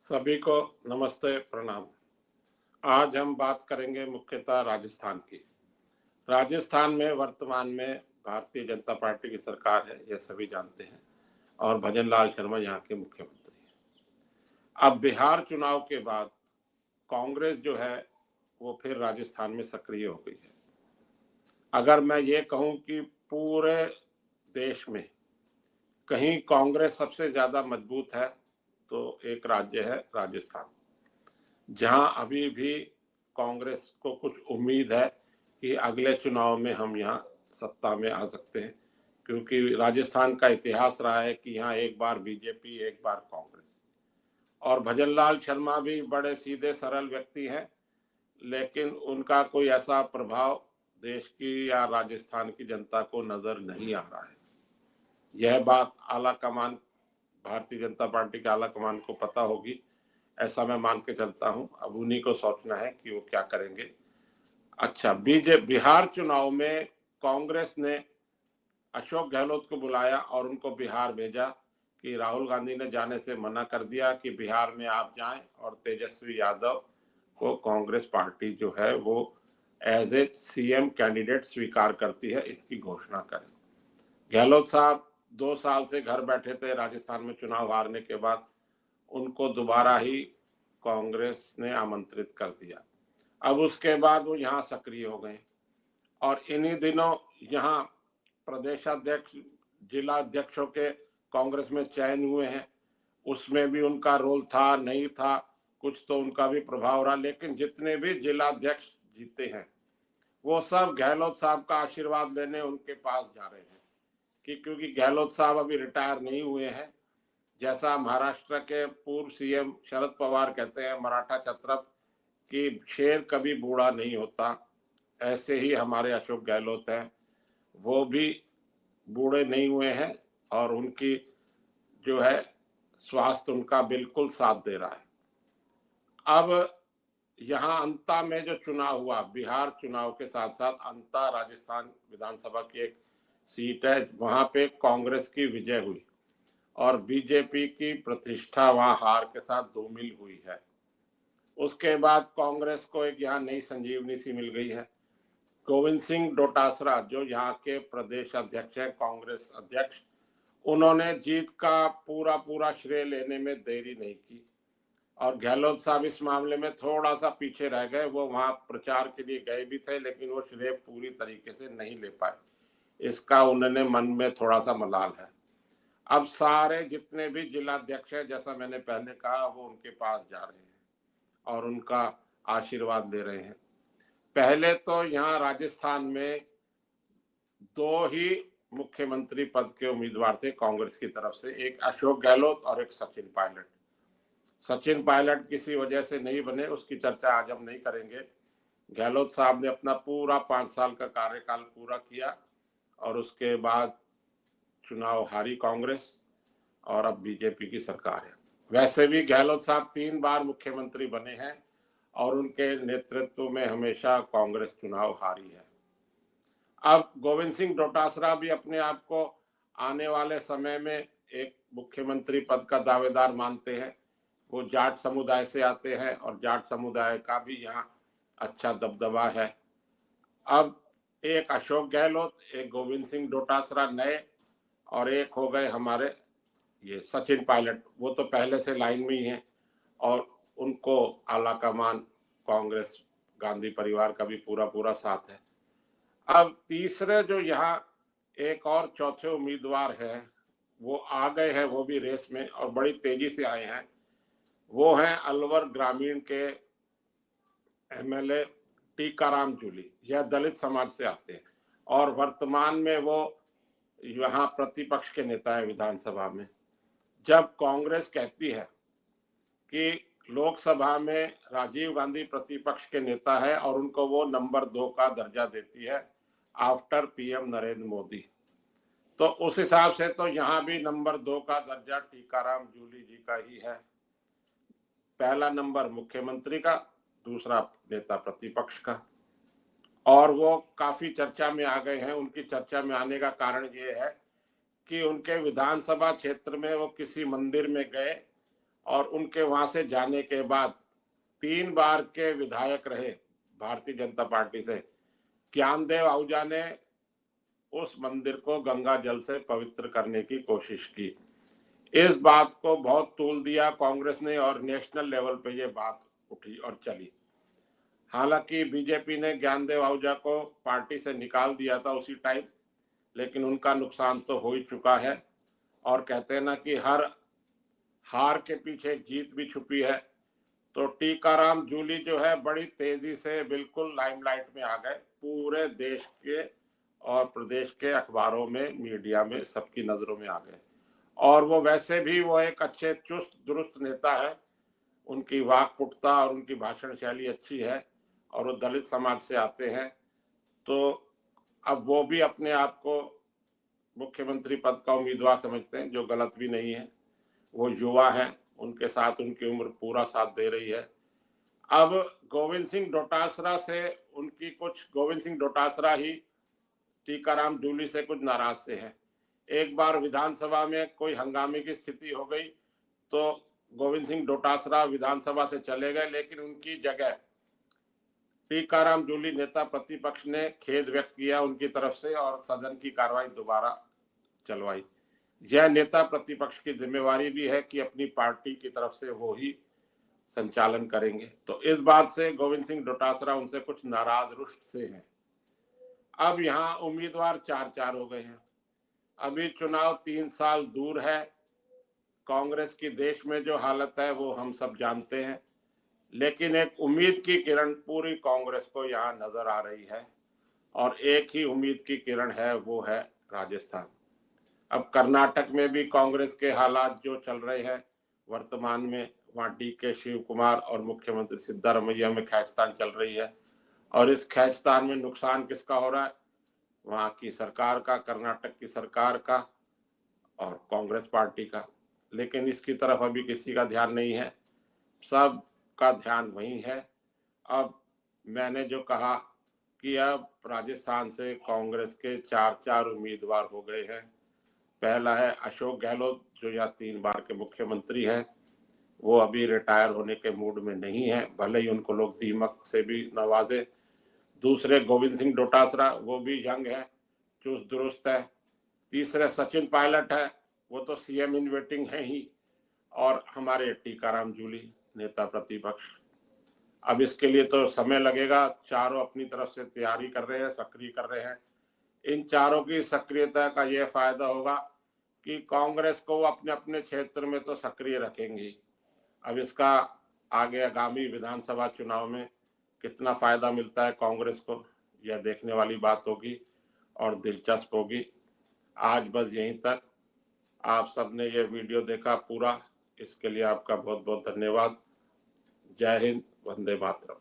सभी को नमस्ते प्रणाम। आज हम बात करेंगे मुख्यतः राजस्थान की। राजस्थान में वर्तमान में भारतीय जनता पार्टी की सरकार है, यह सभी जानते हैं, और भजन लाल शर्मा यहाँ के मुख्यमंत्री हैं। अब बिहार चुनाव के बाद कांग्रेस जो है वो फिर राजस्थान में सक्रिय हो गई है। अगर मैं ये कहूँ कि पूरे देश में कहीं कांग्रेस सबसे ज्यादा मजबूत है तो एक राज्य है राजस्थान, जहां अभी भी कांग्रेस को कुछ उम्मीद है कि अगले चुनाव में हम यहां सत्ता में आ सकते हैं, क्योंकि राजस्थान का इतिहास रहा है कि यहाँ एक बार बीजेपी एक बार कांग्रेस। और भजनलाल शर्मा भी बड़े सीधे सरल व्यक्ति हैं, लेकिन उनका कोई ऐसा प्रभाव देश की या राजस्थान की जनता को नजर नहीं आ रहा है। यह बात आला कमान, भारतीय जनता पार्टी के आला कमान को पता होगी, ऐसा मैं मान के चलता हूं। अब उन्हीं को सोचना है कि वो क्या करेंगे। अच्छा, बिहार चुनाव में कांग्रेस ने अशोक गहलोत को बुलाया और उनको बिहार भेजा कि राहुल गांधी ने जाने से मना कर दिया कि बिहार में आप जाएं और तेजस्वी यादव को कांग्रेस पार्टी जो है वो एज ए सीएम कैंडिडेट स्वीकार करती है, इसकी घोषणा करें। गहलोत साहब 2 साल से घर बैठे थे राजस्थान में चुनाव हारने के बाद। उनको दोबारा ही कांग्रेस ने आमंत्रित कर दिया। अब उसके बाद वो यहाँ सक्रिय हो गए और इन्हीं दिनों यहाँ प्रदेशाध्यक्ष, जिला अध्यक्षों के कांग्रेस में चयन हुए हैं। उसमें भी उनका रोल था नहीं था, कुछ तो उनका भी प्रभाव रहा, लेकिन जितने भी जिला अध्यक्ष जीते हैं वो सब गहलोत साहब का आशीर्वाद लेने उनके पास जा रहे हैं, कि क्योंकि गहलोत साहब अभी रिटायर नहीं हुए हैं। जैसा महाराष्ट्र के पूर्व सीएम शरद पवार कहते हैं मराठा छत्रप कि शेर कभी बूढ़ा नहीं होता, ऐसे ही हमारे अशोक गहलोत हैं, वो भी बूढ़े नहीं हुए हैं और उनकी जो है स्वास्थ्य उनका बिल्कुल साथ दे रहा है। अब यहाँ अंता में जो चुनाव हुआ, बिहार चुनाव के साथ साथ अंता राजस्थान विधानसभा की एक सीट है, वहां पे कांग्रेस की विजय हुई और बीजेपी की प्रतिष्ठा वहां हार के साथ धूमिल हुई है। उसके बाद कांग्रेस को एक यहाँ नई संजीवनी सी मिल गई है। गोविंद सिंह डोटासरा जो यहाँ के प्रदेश अध्यक्ष हैं, कांग्रेस अध्यक्ष, उन्होंने जीत का पूरा पूरा श्रेय लेने में देरी नहीं की और गहलोत साहब इस मामले में थोड़ा सा पीछे रह गए। वो वहां प्रचार के लिए गए भी थे, लेकिन वो श्रेय पूरी तरीके से नहीं ले पाए। इसका उन्होंने मन में थोड़ा सा मलाल है। अब सारे जितने भी जिला अध्यक्ष हैं, जैसा मैंने पहले कहा, वो उनके पास जा रहे हैं और उनका आशीर्वाद ले रहे हैं। पहले तो यहाँ राजस्थान में 2 ही मुख्यमंत्री पद के उम्मीदवार थे कांग्रेस की तरफ से, एक अशोक गहलोत और एक सचिन पायलट। सचिन पायलट किसी वजह से नहीं बने, उसकी चर्चा आज हम नहीं करेंगे। गहलोत साहब ने अपना पूरा 5 साल का कार्यकाल पूरा किया और उसके बाद चुनाव हारी कांग्रेस और अब बीजेपी की सरकार है। वैसे भी गहलोत साहब 3 बार मुख्यमंत्री बने हैं और उनके नेतृत्व में हमेशा कांग्रेस चुनाव हारी है। अब गोविंद सिंह डोटासरा भी अपने आप को आने वाले समय में एक मुख्यमंत्री पद का दावेदार मानते हैं। वो जाट समुदाय से आते हैं और जाट समुदाय का भी यहाँ अच्छा दबदबा है। अब एक अशोक गहलोत, एक गोविंद सिंह डोटासरा नए, और एक हो गए हमारे ये सचिन पायलट, वो तो पहले से लाइन में ही हैं और उनको आला कमान कांग्रेस गांधी परिवार का भी पूरा पूरा साथ है। अब तीसरे जो यहाँ एक और चौथे उम्मीदवार है वो आ गए हैं, वो भी रेस में और बड़ी तेजी से आए हैं। वो हैं अलवर ग्रामीण के एमएलए टीकाराम जूली। यह दलित समाज से आते हैं और वर्तमान में वो यहाँ प्रतिपक्ष के नेता है विधानसभा में। जब कांग्रेस कहती है कि लोकसभा में राजीव गांधी प्रतिपक्ष के नेता है और उनको वो नंबर 2 का दर्जा देती है आफ्टर पीएम नरेंद्र मोदी, तो उस हिसाब से तो यहाँ भी नंबर 2 का दर्जा टीकाराम जूली जी का ही है। पहला नंबर मुख्यमंत्री का, दूसरा नेता प्रतिपक्ष का, और वो काफी चर्चा में आ गए हैं। उनकी चर्चा में आने का कारण ये है कि उनके विधानसभा क्षेत्र में वो किसी मंदिर में गए और उनके वहां से जाने के बाद 3 बार के विधायक रहे भारतीय जनता पार्टी से, ज्ञानदेव आहूजा ने उस मंदिर को गंगा जल से पवित्र करने की कोशिश की। इस बात को बहुत तूल दिया कांग्रेस ने और नेशनल लेवल पे ये बात उठी और चली। हालांकि बीजेपी ने ज्ञानदेव आहूजा को पार्टी से निकाल दिया था उसी टाइम, लेकिन उनका नुकसान तो हो ही चुका है। और कहते हैं ना कि हर हार के पीछे जीत भी छुपी है। तो टीकाराम जूली जो है बड़ी तेजी से बिल्कुल लाइमलाइट में आ गए, पूरे देश के और प्रदेश के अखबारों में, मीडिया में, सबकी नजरों में आ गए। और वो वैसे भी वो एक अच्छे चुस्त दुरुस्त नेता है, उनकी वाक्पुटता और उनकी भाषण शैली अच्छी है और वो दलित समाज से आते हैं। तो अब वो भी अपने आप को मुख्यमंत्री पद का उम्मीदवार समझते हैं, जो गलत भी नहीं है। वो युवा हैं, उनके साथ उनकी उम्र पूरा साथ दे रही है। अब गोविंद सिंह डोटासरा से उनकी कुछ, गोविंद सिंह डोटासरा ही टीकाराम जूली से कुछ नाराज से हैं। एक बार विधानसभा में कोई हंगामे की स्थिति हो गई तो गोविंद सिंह डोटासरा विधानसभा से चले गए, लेकिन उनकी जगह टीकाराम जूली नेता प्रतिपक्ष ने खेद व्यक्त किया उनकी तरफ से और सदन की कार्रवाई दोबारा चलवाई। यह नेता प्रतिपक्ष की जिम्मेवारी भी है कि अपनी पार्टी की तरफ से वो ही संचालन करेंगे। तो इस बात से गोविंद सिंह डोटासरा उनसे कुछ नाराज रुष्ट से हैं। अब यहाँ उम्मीदवार 4-4 हो गए हैं। अभी चुनाव 3 साल दूर है। कांग्रेस की देश में जो हालत है वो हम सब जानते हैं, लेकिन एक उम्मीद की किरण पूरी कांग्रेस को यहाँ नजर आ रही है और एक ही उम्मीद की किरण है, वो है राजस्थान। अब कर्नाटक में भी कांग्रेस के हालात जो चल रहे हैं वर्तमान में, वहाँ DK शिव कुमार और मुख्यमंत्री सिद्धारमैया में खींचतान चल रही है। और इस खींचतान में नुकसान किसका हो रहा है? वहाँ की सरकार का, कर्नाटक की सरकार का और कांग्रेस पार्टी का। लेकिन इसकी तरफ अभी किसी का ध्यान नहीं है, सब का ध्यान वही है। अब मैंने जो कहा कि अब राजस्थान से कांग्रेस के 4-4 उम्मीदवार हो गए हैं। पहला है अशोक गहलोत, जो यहाँ 3 बार के मुख्यमंत्री हैं। वो अभी रिटायर होने के मूड में नहीं है, भले ही उनको लोग दीमक से भी नवाजे। दूसरे गोविंद सिंह डोटासरा, वो भी यंग है, चुस्त दुरुस्त है। तीसरे सचिन पायलट है, वो तो CM इन वेटिंग है ही। और हमारे टीकाराम जूली, नेता प्रतिपक्ष। अब इसके लिए तो समय लगेगा, चारों अपनी तरफ से तैयारी कर रहे हैं, सक्रिय कर रहे हैं। इन चारों की सक्रियता का यह फायदा होगा कि कांग्रेस को अपने अपने क्षेत्र में तो सक्रिय रखेंगी। अब इसका आगे आगामी विधानसभा चुनाव में कितना फायदा मिलता है कांग्रेस को, यह देखने वाली बात होगी और दिलचस्प होगी। आज बस यहीं तक। आप सबने ये वीडियो देखा पूरा, इसके लिए आपका बहुत बहुत धन्यवाद। जय हिंद, वंदे मातरम।